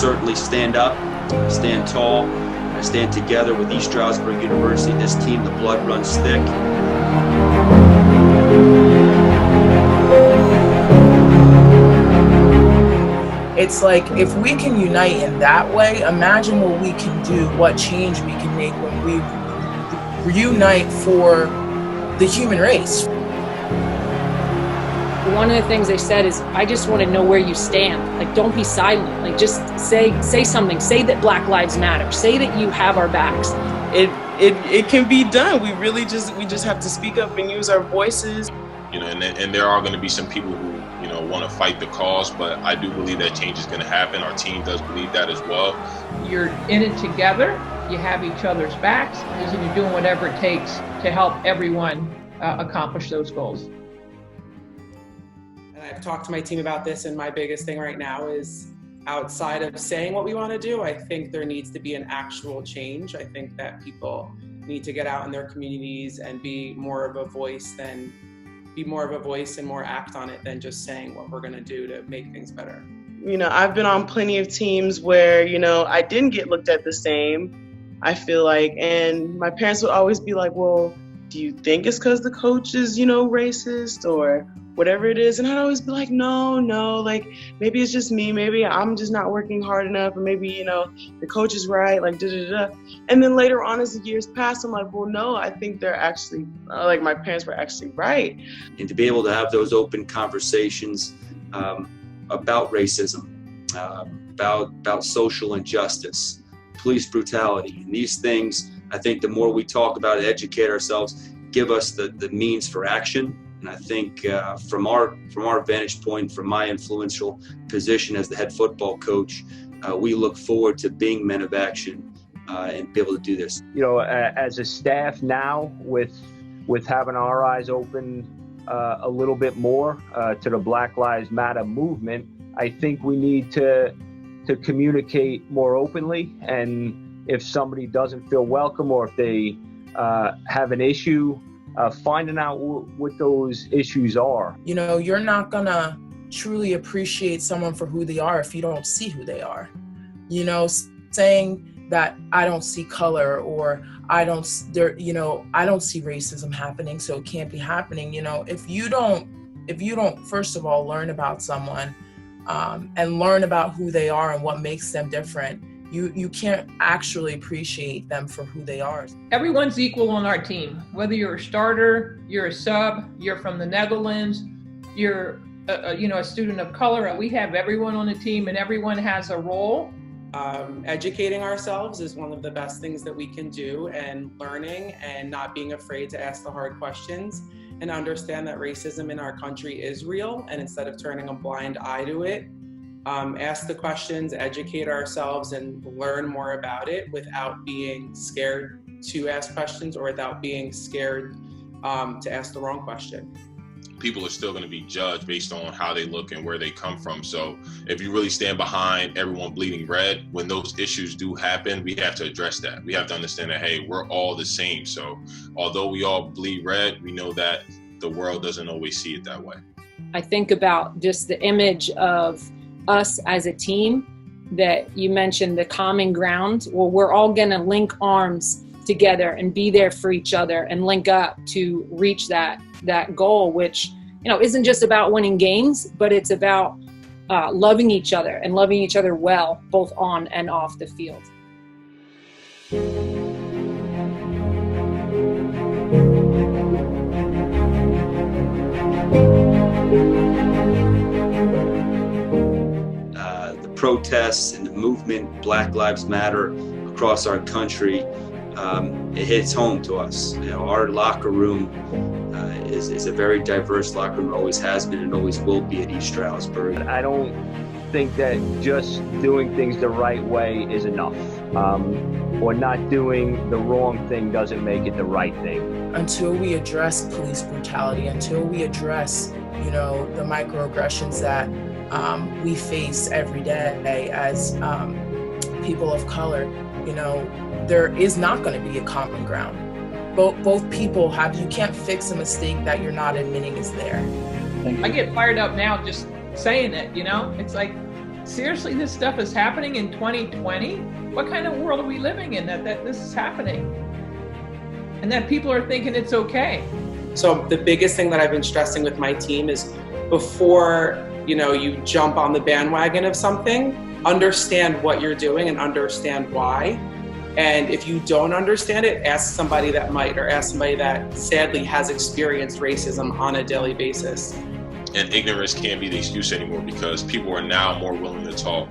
certainly stand up, stand tall, stand together with East Stroudsburg University. This team, the blood runs thick. It's like, if we can unite in that way, imagine what we can do, what change we can make when we reunite for the human race. One of the things they said is, I just want to know where you stand. Like, don't be silent. Like, just say something. Say that Black Lives Matter. Say that you have our backs. It can be done. We just have to speak up and use our voices. You know, and there are going to be some people who, you know, want to fight the cause, but I do believe that change is going to happen. Our team does believe that as well. You're in it together. You have each other's backs, and you're doing whatever it takes to help everyone accomplish those goals. And I've talked to my team about this, and my biggest thing right now is, outside of saying what we want to do, I think there needs to be an actual change. I think that people need to get out in their communities and be more of a voice and more act on it than just saying what we're going to do to make things better. You know, I've been on plenty of teams where, you know, I didn't get looked at the same, I feel like, and my parents would always be like, well, do you think it's because the coach is, you know, racist or whatever it is? And I'd always be like, no, like, maybe it's just me, maybe I'm just not working hard enough, or maybe, you know, the coach is right, like, da-da-da. And then later on, as the years pass, I'm like, well, no, I think they're actually, like, my parents were actually right. And to be able to have those open conversations about racism, about social injustice, police brutality, and these things, I think the more we talk about it, educate ourselves, give us the means for action. And I think from our vantage point, from my influential position as the head football coach, we look forward to being men of action and be able to do this. You know, as a staff now, with having our eyes open a little bit more to the Black Lives Matter movement, I think we need to communicate more openly. And if somebody doesn't feel welcome, or if they have an issue, finding out what those issues are. You know, you're not gonna truly appreciate someone for who they are if you don't see who they are. You know, saying that I don't see color, or I don't see racism happening, so it can't be happening. You know, if you don't first of all learn about someone and learn about who they are and what makes them different, you can't actually appreciate them for who they are. Everyone's equal on our team. Whether you're a starter, you're a sub, you're from the Netherlands, you're a student of color. We have everyone on the team, and everyone has a role. Educating ourselves is one of the best things that we can do, and learning and not being afraid to ask the hard questions and understand that racism in our country is real. And instead of turning a blind eye to it, ask the questions, educate ourselves, and learn more about it without being scared to ask questions, or without being scared to ask the wrong question. People are still going to be judged based on how they look and where they come from. So if you really stand behind everyone bleeding red, when those issues do happen, we have to address that. We have to understand that, hey, we're all the same. So although we all bleed red, we know that the world doesn't always see it that way. I think about just the image of us as a team that you mentioned, the common ground. Well, we're all going to link arms together and be there for each other and link up to reach that goal, which, you know, isn't just about winning games, but it's about loving each other and loving each other well, both on and off the field. Protests and the movement, Black Lives Matter, across our country, it hits home to us. You know, our locker room is a very diverse locker room, always has been and always will be at East Stroudsburg. I don't think that just doing things the right way is enough, or not doing the wrong thing doesn't make it the right thing. Until we address police brutality, until we address, you know, the microaggressions that we face every day as people of color, you know, there is not going to be a common ground. Both people you can't fix a mistake that you're not admitting is there. I get fired up now just saying it, you know? It's like, seriously, this stuff is happening in 2020? What kind of world are we living in that this is happening? And that people are thinking it's okay. So the biggest thing that I've been stressing with my team is before, you jump on the bandwagon of something, understand what you're doing and understand why. And if you don't understand it, ask somebody that might, or ask somebody that sadly has experienced racism on a daily basis. And ignorance can't be the excuse anymore, because people are now more willing to talk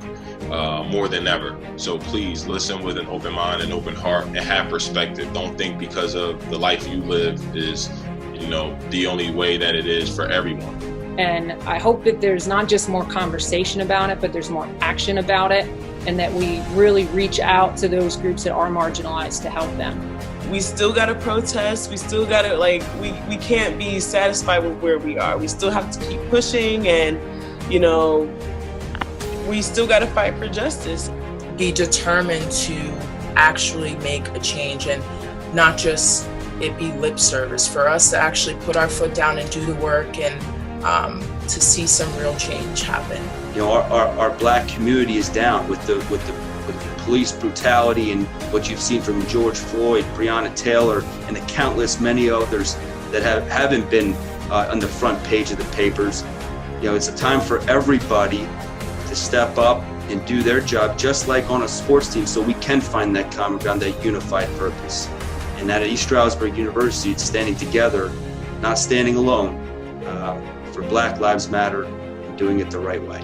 more than ever. So please listen with an open mind and open heart and have perspective. Don't think because of the life you live is, the only way that it is for everyone. And I hope that there's not just more conversation about it, but there's more action about it, and that we really reach out to those groups that are marginalized to help them. We still got to protest. We still got to, we can't be satisfied with where we are. We still have to keep pushing, and, we still got to fight for justice. Be determined to actually make a change, and not just it be lip service, for us to actually put our foot down and do the work, and to see some real change happen. Our Black community is down with the police brutality and what you've seen from George Floyd, Breonna Taylor, and the countless many others that haven't been on the front page of the papers. It's a time for everybody to step up and do their job, just like on a sports team, so we can find that common ground, that unified purpose. And that at East Stroudsburg University, it's standing together, not standing alone, for Black Lives Matter, and doing it the right way.